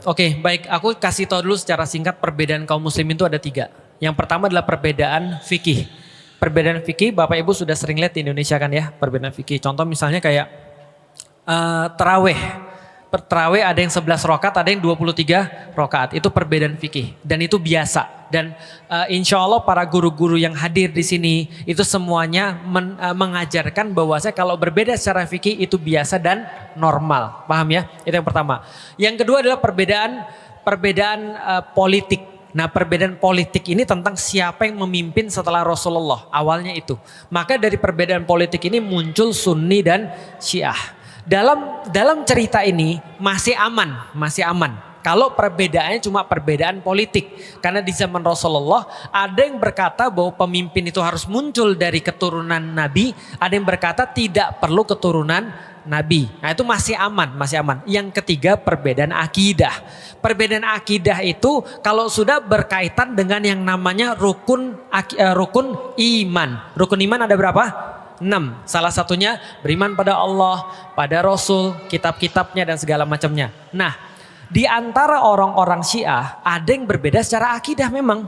Oke, baik. Aku kasih tahu dulu secara singkat perbedaan kaum muslimin itu ada 3. Yang pertama adalah perbedaan fikih. Perbedaan fikih, Bapak Ibu sudah sering lihat di Indonesia kan ya, perbedaan fikih. Contoh misalnya kayak terawih. Terawih ada yang 11 rakaat, ada yang 23 rakaat. Itu perbedaan fikih dan itu biasa. Dan insya Allah para guru-guru yang hadir di sini itu semuanya mengajarkan bahwasanya kalau berbeda secara fikih itu biasa dan normal. Paham ya? Itu yang pertama. Yang kedua adalah perbedaan politik. Nah, perbedaan politik ini tentang siapa yang memimpin setelah Rasulullah. Awalnya itu. Maka dari perbedaan politik ini muncul Sunni dan Syiah. Dalam cerita ini masih aman. Kalau perbedaannya cuma perbedaan politik. Karena di zaman Rasulullah ada yang berkata bahwa pemimpin itu harus muncul dari keturunan Nabi. Ada yang berkata tidak perlu keturunan Nabi. Nah itu masih aman. Yang ketiga perbedaan akidah. Perbedaan akidah itu kalau sudah berkaitan dengan yang namanya rukun iman. Rukun iman ada berapa? 6. Salah satunya beriman pada Allah, pada Rasul, kitab-kitabnya dan segala macamnya. Nah, di antara orang-orang Syiah ada yang berbeda secara akidah memang.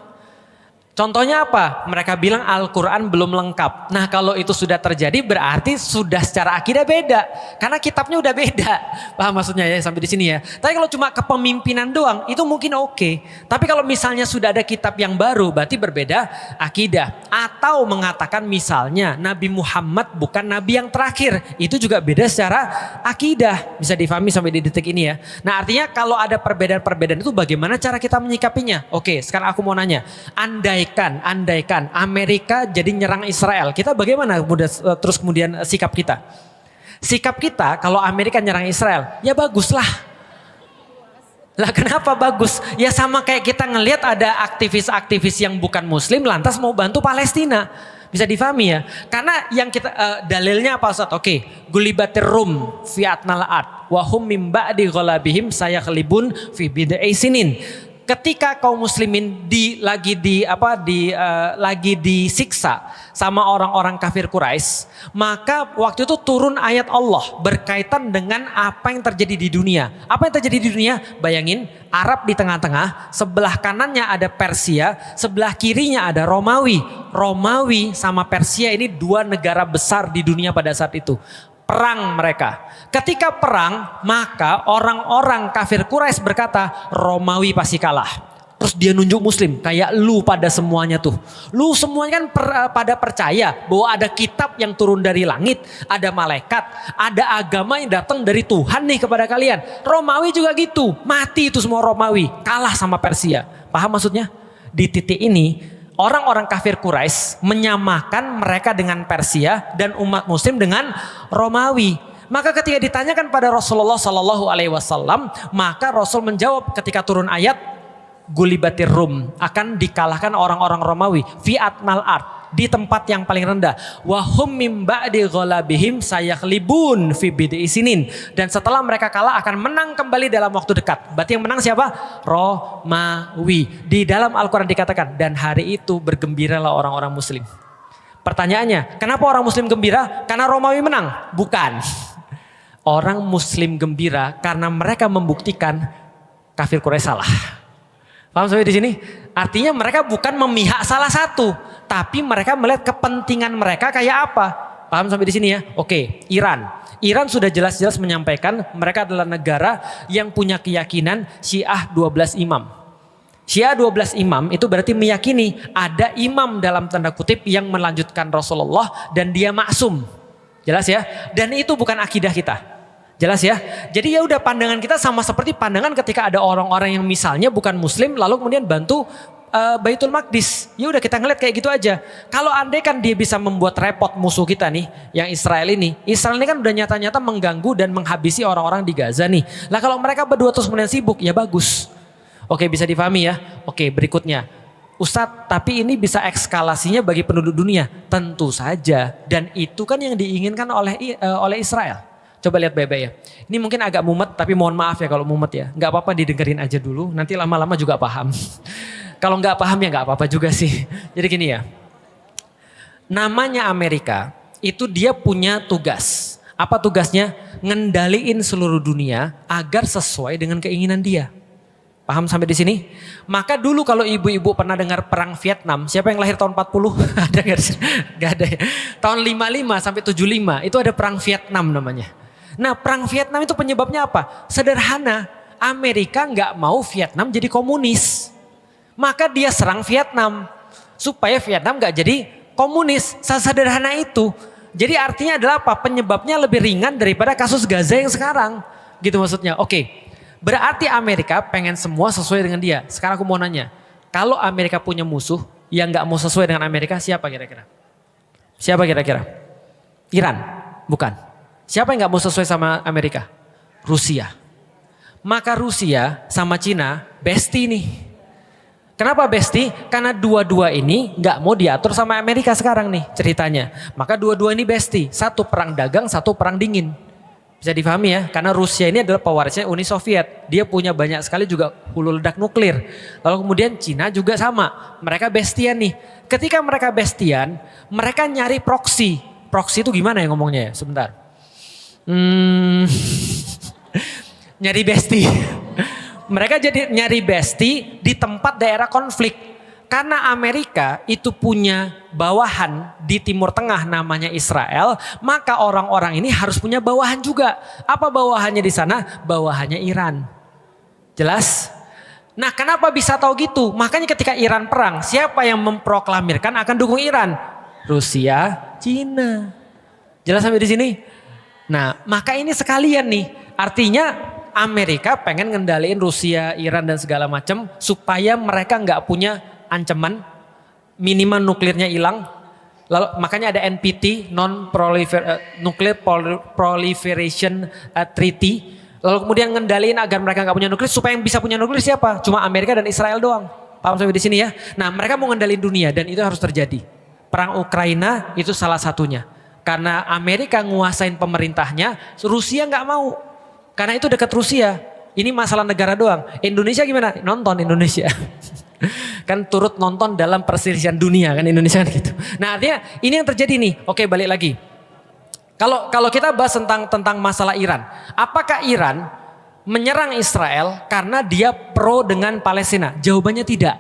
Contohnya apa? Mereka bilang Al-Quran belum lengkap. Nah kalau itu sudah terjadi berarti sudah secara akidah beda. Karena kitabnya udah beda. Paham maksudnya ya sampai di sini ya. Tapi kalau cuma kepemimpinan doang itu mungkin oke. Tapi kalau misalnya sudah ada kitab yang baru berarti berbeda akidah. Atau mengatakan misalnya Nabi Muhammad bukan Nabi yang terakhir. Itu juga beda secara akidah. Bisa difahami sampai di detik ini ya. Nah artinya kalau ada perbedaan-perbedaan itu bagaimana cara kita menyikapinya? Oke sekarang aku mau nanya. Andaikan Amerika jadi nyerang Israel, kita bagaimana terus kemudian sikap kita? Sikap kita kalau Amerika nyerang Israel, ya baguslah. Lah kenapa bagus? Ya sama kayak kita ngelihat ada aktivis-aktivis yang bukan muslim lantas mau bantu Palestina. Bisa difahami ya? Karena yang kita dalilnya apa Ustaz? Oke, gulibatir rum fi atnal ard wa hum mim ba'di ghalabihim sayaghlibun fi bid'i sinin. Ketika kaum muslimin lagi disiksa sama orang-orang kafir Quraisy, maka waktu itu turun ayat Allah berkaitan dengan apa yang terjadi di dunia. Apa yang terjadi di dunia? Bayangin, Arab di tengah-tengah, sebelah kanannya ada Persia, sebelah kirinya ada Romawi. Romawi sama Persia ini 2 negara besar di dunia pada saat itu. Perang mereka. Ketika perang, maka orang-orang kafir Quraisy berkata, Romawi pasti kalah. Terus dia nunjuk muslim, kayak lu pada semuanya tuh. Lu semuanya kan pada percaya bahwa ada kitab yang turun dari langit, ada malaikat, ada agama yang datang dari Tuhan nih kepada kalian. Romawi juga gitu, mati itu semua Romawi, kalah sama Persia. Paham maksudnya? Di titik ini, orang-orang kafir Quraisy menyamakan mereka dengan Persia dan umat muslim dengan Romawi. Maka ketika ditanyakan pada Rasulullah Sallallahu Alaihi Wasallam, maka Rasul menjawab ketika turun ayat gulibatir rum, akan dikalahkan orang-orang Romawi fi atnal ard, di tempat yang paling rendah. Wahum mim ba'di ghalabihim sayaghlibun fi bid'i sinin, dan setelah mereka kalah akan menang kembali dalam waktu dekat. Berarti yang menang siapa? Romawi. Di dalam Al-Quran dikatakan, dan hari itu bergembiralah orang-orang muslim. Pertanyaannya, kenapa orang muslim gembira? Karena Romawi menang? Bukan. Orang muslim gembira karena mereka membuktikan kafir Quraisy salah. Paham sampai di sini? Artinya mereka bukan memihak salah satu, tapi mereka melihat kepentingan mereka kayak apa. Paham sampai di sini ya? Oke, Iran. Iran sudah jelas-jelas menyampaikan mereka adalah negara yang punya keyakinan Syiah 12 imam. Syiah 12 imam itu berarti meyakini ada imam dalam tanda kutip yang melanjutkan Rasulullah dan dia maksum. Jelas ya? Dan itu bukan akidah kita. Jelas ya? Jadi ya udah pandangan kita sama seperti pandangan ketika ada orang-orang yang misalnya bukan muslim lalu kemudian bantu Baitul Maqdis. Ya udah kita ngeliat kayak gitu aja. Kalau andai kan dia bisa membuat repot musuh kita nih, yang Israel ini. Israel ini kan udah nyata-nyata mengganggu dan menghabisi orang-orang di Gaza nih. Lah kalau mereka berdua terus kemudian sibuk, ya bagus. Oke, bisa difahami ya? Oke, berikutnya. Ustadz, tapi ini bisa ekskalasinya bagi penduduk dunia? Tentu saja. Dan itu kan yang diinginkan oleh Israel. Coba lihat baik-baik ya. Ini mungkin agak mumet, tapi mohon maaf ya kalau mumet ya. Nggak apa-apa didengerin aja dulu, nanti lama-lama juga paham. Kalau nggak paham ya nggak apa-apa juga sih. Jadi gini ya. Namanya Amerika, itu dia punya tugas. Apa tugasnya? Ngendaliin seluruh dunia agar sesuai dengan keinginan dia. Paham sampai di sini? Maka dulu kalau ibu-ibu pernah dengar perang Vietnam, siapa yang lahir tahun 40? Ada nggak di sini? Nggak ada ya. Tahun 55 sampai 75 itu ada perang Vietnam namanya. Nah, perang Vietnam itu penyebabnya apa? Sederhana, Amerika nggak mau Vietnam jadi komunis. Maka dia serang Vietnam supaya Vietnam nggak jadi komunis. Sederhana itu. Jadi artinya adalah apa? Penyebabnya lebih ringan daripada kasus Gaza yang sekarang. Gitu maksudnya. Oke. Berarti Amerika pengen semua sesuai dengan dia. Sekarang aku mau nanya, kalau Amerika punya musuh yang nggak mau sesuai dengan Amerika, siapa kira-kira? Siapa kira-kira? Iran? Bukan. Siapa yang nggak mau sesuai sama Amerika? Rusia. Maka Rusia sama Cina bestie nih. Kenapa bestie? Karena dua-dua ini nggak mau diatur sama Amerika sekarang nih ceritanya. Maka dua-dua ini bestie. Satu perang dagang, satu perang dingin. Bisa difahami ya, karena Rusia ini adalah pewarisnya Uni Soviet. Dia punya banyak sekali juga hulu ledak nuklir. Lalu kemudian Cina juga sama, mereka bestian nih. Ketika mereka bestian, mereka nyari proksi. Proksi itu gimana ya ngomongnya ya? Sebentar. Nyari besti. Mereka jadi nyari besti di tempat daerah konflik. Karena Amerika itu punya bawahan di Timur Tengah namanya Israel, maka orang-orang ini harus punya bawahan juga. Apa bawahannya di sana? Bawahannya Iran. Jelas? Nah, kenapa bisa tahu gitu? Makanya ketika Iran perang, siapa yang memproklamirkan akan dukung Iran? Rusia, Cina. Jelas sampai di sini? Nah, maka ini sekalian nih. Artinya Amerika pengen ngendaliin Rusia, Iran dan segala macam supaya mereka nggak punya ancaman, minimal nuklirnya hilang. Lalu makanya ada NPT, Nuclear Proliferation Treaty. Lalu kemudian ngendaliin agar mereka nggak punya nuklir, supaya yang bisa punya nuklir siapa? Cuma Amerika dan Israel doang. Paham sampai di sini ya? Nah, mereka mau ngendaliin dunia dan itu harus terjadi. Perang Ukraina itu salah satunya. Karena Amerika nguasain pemerintahnya, Rusia nggak mau. Karena itu dekat Rusia. Ini masalah negara doang. Indonesia gimana? Nonton Indonesia. Kan turut nonton dalam perselisihan dunia kan Indonesia kan gitu. Nah, artinya ini yang terjadi nih. Oke, balik lagi. Kalau kita bahas tentang masalah Iran, apakah Iran menyerang Israel karena dia pro dengan Palestina? Jawabannya tidak.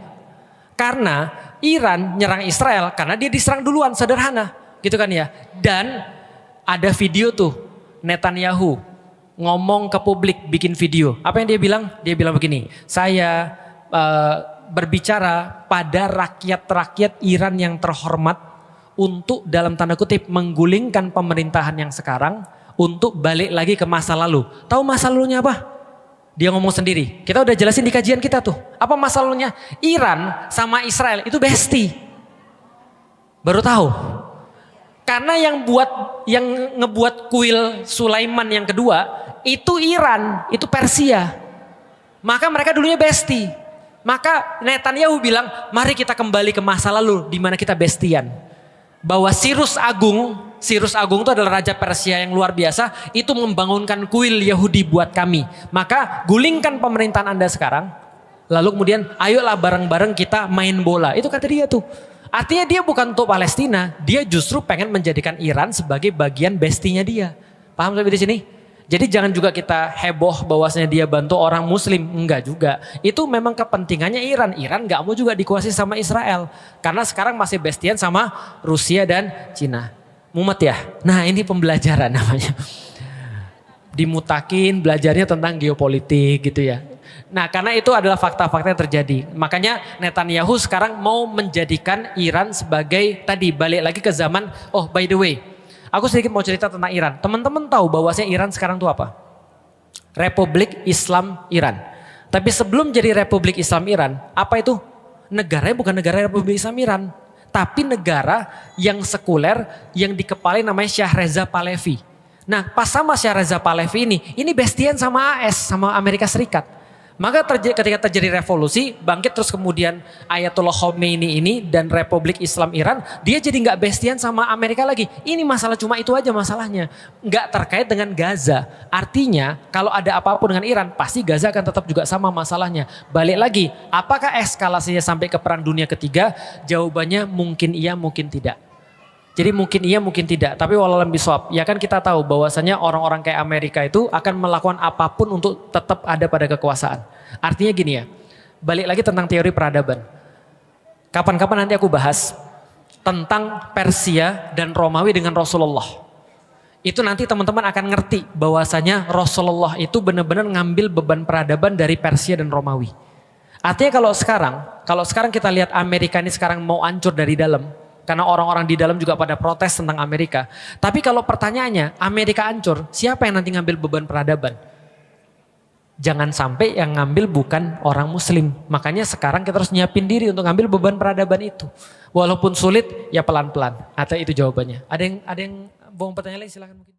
Karena Iran nyerang Israel karena dia diserang duluan, sederhana, gitu kan ya. Dan ada video tuh Netanyahu ngomong ke publik, bikin video. Apa yang dia bilang? Dia bilang begini, saya berbicara pada rakyat-rakyat Iran yang terhormat untuk dalam tanda kutip menggulingkan pemerintahan yang sekarang untuk balik lagi ke masa lalu. Tahu masa lalunya apa? Dia ngomong sendiri. Kita udah jelasin di kajian kita tuh. Apa masa lalunya? Iran sama Israel itu bestie. Baru tahu. Karena yang ngebuat kuil Sulaiman yang kedua itu Iran, itu Persia. Maka mereka dulunya bestie. Maka Netanyahu bilang, mari kita kembali ke masa lalu di mana kita bestian. Bahwa Cyrus Agung itu adalah raja Persia yang luar biasa, itu membangunkan kuil Yahudi buat kami. Maka gulingkan pemerintahan Anda sekarang, lalu kemudian ayolah bareng-bareng kita main bola. Itu kata dia tuh. Artinya dia bukan untuk Palestina, dia justru pengen menjadikan Iran sebagai bagian bestinya dia. Paham sampai di sini? Jadi jangan juga kita heboh bahwasanya dia bantu orang muslim. Enggak juga. Itu memang kepentingannya Iran. Iran gak mau juga dikuasai sama Israel. Karena sekarang masih bestian sama Rusia dan Cina. Mumet ya? Nah, ini pembelajaran namanya. Dimutakin belajarnya tentang geopolitik gitu ya. Nah, karena itu adalah fakta-fakta yang terjadi. Makanya Netanyahu sekarang mau menjadikan Iran sebagai, tadi balik lagi ke zaman, oh by the way, aku sedikit mau cerita tentang Iran. Teman-teman tahu bahwasanya Iran sekarang itu apa? Republik Islam Iran. Tapi sebelum jadi Republik Islam Iran, apa itu? Negaranya bukan negara Republik Islam Iran. Tapi negara yang sekuler yang dikepalai namanya Shah Reza Pahlavi. Nah, pas sama Shah Reza Pahlavi ini bestian sama AS, sama Amerika Serikat. Maka ketika terjadi revolusi, bangkit terus kemudian Ayatollah Khomeini ini dan Republik Islam Iran, dia jadi nggak bestian sama Amerika lagi. Ini masalah cuma itu aja masalahnya, nggak terkait dengan Gaza. Artinya kalau ada apapun dengan Iran, pasti Gaza akan tetap juga sama masalahnya. Balik lagi, apakah eskalasinya sampai ke Perang Dunia Ketiga? Jawabannya mungkin iya, mungkin tidak. Jadi mungkin iya mungkin tidak, tapi wallahualam bisawab. Ya kan kita tahu bahwasanya orang-orang kayak Amerika itu akan melakukan apapun untuk tetap ada pada kekuasaan. Artinya gini ya, balik lagi tentang teori peradaban. Kapan-kapan nanti aku bahas tentang Persia dan Romawi dengan Rasulullah. Itu nanti teman-teman akan ngerti bahwasanya Rasulullah itu benar-benar ngambil beban peradaban dari Persia dan Romawi. Artinya kalau sekarang kita lihat Amerika ini sekarang mau hancur dari dalam, karena orang-orang di dalam juga pada protes tentang Amerika. Tapi kalau pertanyaannya, Amerika hancur, siapa yang nanti ngambil beban peradaban? Jangan sampai yang ngambil bukan orang muslim. Makanya sekarang kita harus nyiapin diri untuk ngambil beban peradaban itu. Walaupun sulit, ya pelan-pelan. Atau itu jawabannya. Ada yang mau pertanyaan lagi, silakan mungkin.